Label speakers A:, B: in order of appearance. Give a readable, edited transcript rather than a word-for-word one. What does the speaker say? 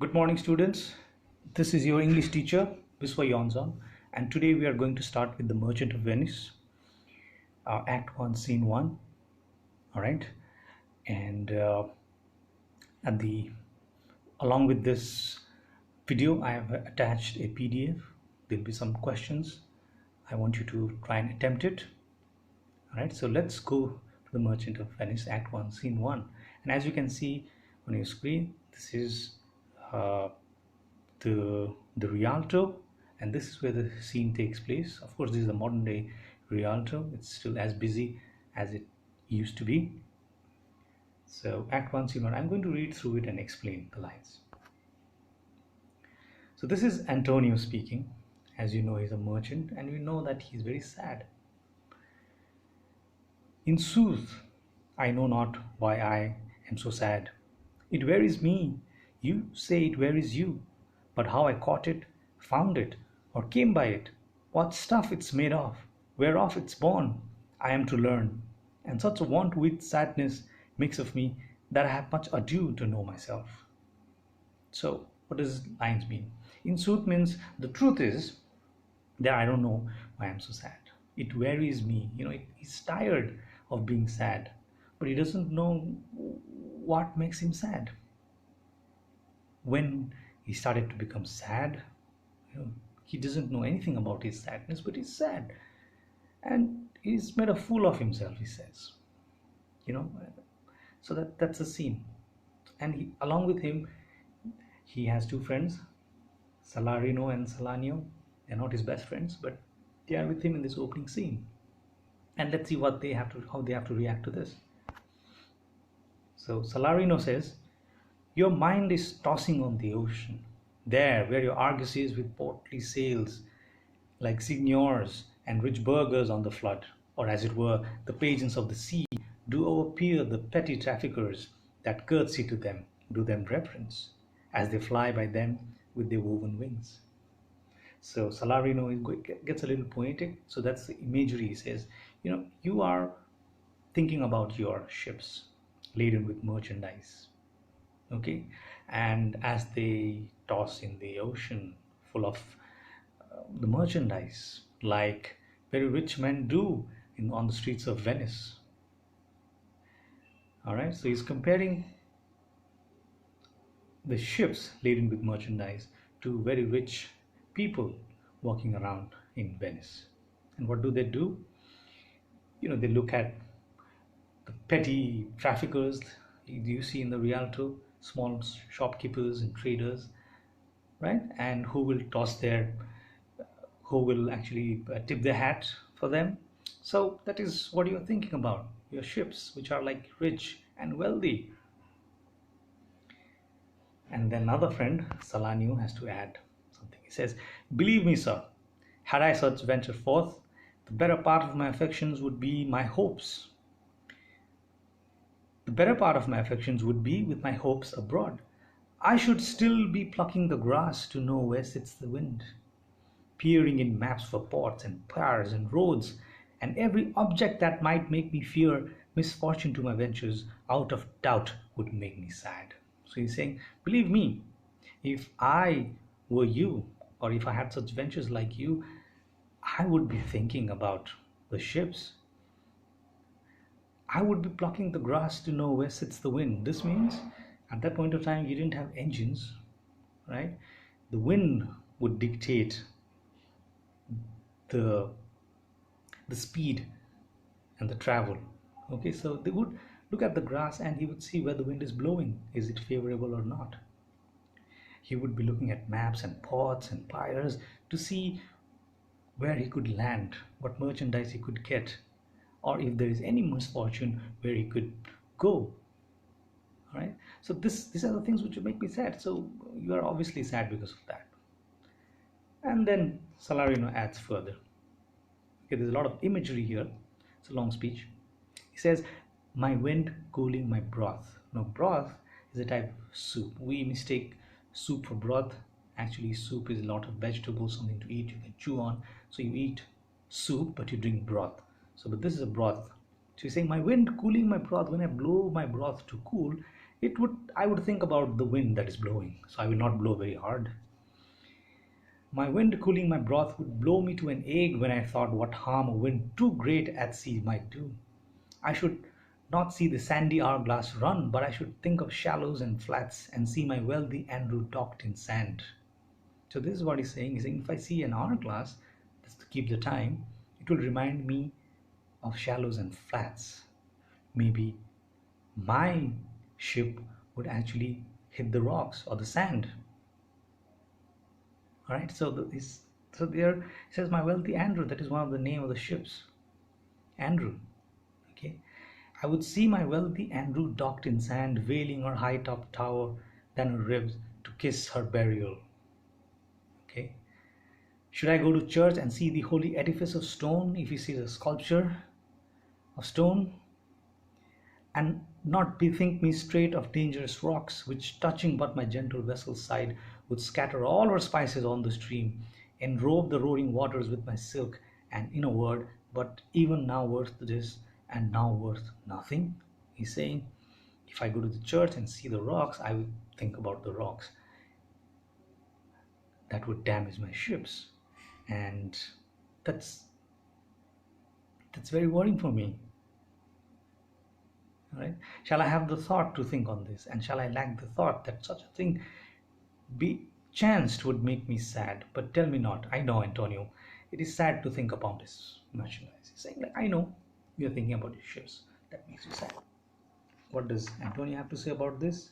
A: Good morning, students. This is your English teacher, Viswa Yonzon, and today we are going to start with The Merchant of Venice, Act 1, Scene 1. All right, and at the along with this video, I have attached a PDF. There'll be some questions. I want you to try and attempt it. All right, so let's go to The Merchant of Venice, Act 1, Scene 1. And as you can see on your screen, this is uh, the Rialto, and this is where the scene takes place. Of course, this is the modern day Rialto. It's still as busy as it used to be. So Act 1, Scene 1. I'm going to read through it and explain the lines. So this is Antonio speaking. As you know, he's a merchant, and we know that he's very sad. In sooth, I know not why I am so sad. It wearies me. You say it wearies you. But how I caught it, found it, or came by it, what stuff it's made of, whereof it's born, I am to learn. And such a want with sadness makes of me that I have much ado to know myself. So, what does lines mean? In sooth means the truth is that I don't know why I'm so sad. It wearies me. He's tired of being sad, but he doesn't know what makes him sad. When he started to become sad, he doesn't know anything about his sadness, but he's sad, and he's made a fool of himself, he says. So that's the scene. And along with him, he has two friends, Salarino and Salanio. They're not his best friends, but they are with him in this opening scene. And let's see how they have to react to this. So Salarino says, "Your mind is tossing on the ocean, there where your argosies with portly sails, like signors and rich burghers on the flood, or as it were, the pageants of the sea, do overpeer the petty traffickers that curtsy to them, do them reverence, as they fly by them with their woven wings." So Salarino gets a little poetic. So that's the imagery. He says, you are thinking about your ships laden with merchandise. Okay, and as they toss in the ocean full of the merchandise, like very rich men do on the streets of Venice. All right, so he's comparing the ships laden with merchandise to very rich people walking around in Venice. And what do? They look at the petty traffickers you see in the Rialto, small shopkeepers and traders, right? And who will actually tip their hat for them. So that is what you're thinking about, your ships, which are like rich and wealthy. And then another friend, Salanio, has to add something. He says, "Believe me, sir, had I such ventured forth, the better part of my affections would be my hopes. The better part of my affections would be with my hopes abroad. I should still be plucking the grass to know where sits the wind, peering in maps for ports and piers and roads, and every object that might make me fear misfortune to my ventures, out of doubt would make me sad." So he's saying, believe me, if I were you, or if I had such ventures like you, I would be thinking about the ships. I would be plucking the grass to know where sits the wind. This means at that point of time you didn't have engines, right? The wind would dictate the speed and the travel. Okay, so they would look at the grass and he would see where the wind is blowing. Is it favorable or not? He would be looking at maps and ports and piers to see where he could land, what merchandise he could get, or if there is any misfortune, where he could go. All right, so these are the things which make me sad. So you are obviously sad because of that. And then Salarino adds further. Okay, there's a lot of imagery here. It's a long speech. He says, "My wind cooling my broth." Now, broth is a type of soup. We mistake soup for broth. Actually, soup is a lot of vegetables, something to eat, you can chew on. So you eat soup, but you drink broth. But this is a broth. So he's saying, my wind cooling my broth, when I blow my broth to cool, I would think about the wind that is blowing, so I will not blow very hard. My wind cooling my broth would blow me to an ague when I thought what harm a wind too great at sea might do. I should not see the sandy hourglass run, but I should think of shallows and flats and see my wealthy Andrew docked in sand. So this is what he's saying. He's saying if I see an hourglass, that's to keep the time, it will remind me of shallows and flats. Maybe my ship would actually hit the rocks or the sand. All right. So there it says my wealthy Andrew. That is one of the name of the ships. Andrew. Okay. I would see my wealthy Andrew docked in sand, veiling her high-topped tower, than her ribs to kiss her burial. Okay. Should I go to church and see the holy edifice of stone, if he sees a sculpture of stone, and not bethink me straight of dangerous rocks, which touching but my gentle vessel's side, would scatter all her spices on the stream, enrobe the roaring waters with my silk, and in a word, but even now worth this, and now worth nothing? He's saying, if I go to the church and see the rocks, I will think about the rocks. That would damage my ships. And that's very worrying for me. Right? Shall I have the thought to think on this, and shall I lack the thought that such a thing be chanced would make me sad? But tell me not. I know, Antonio, it is sad to think upon this merchandise. He's saying, like, I know you're thinking about your ships. That makes you sad. What does Antonio have to say about this?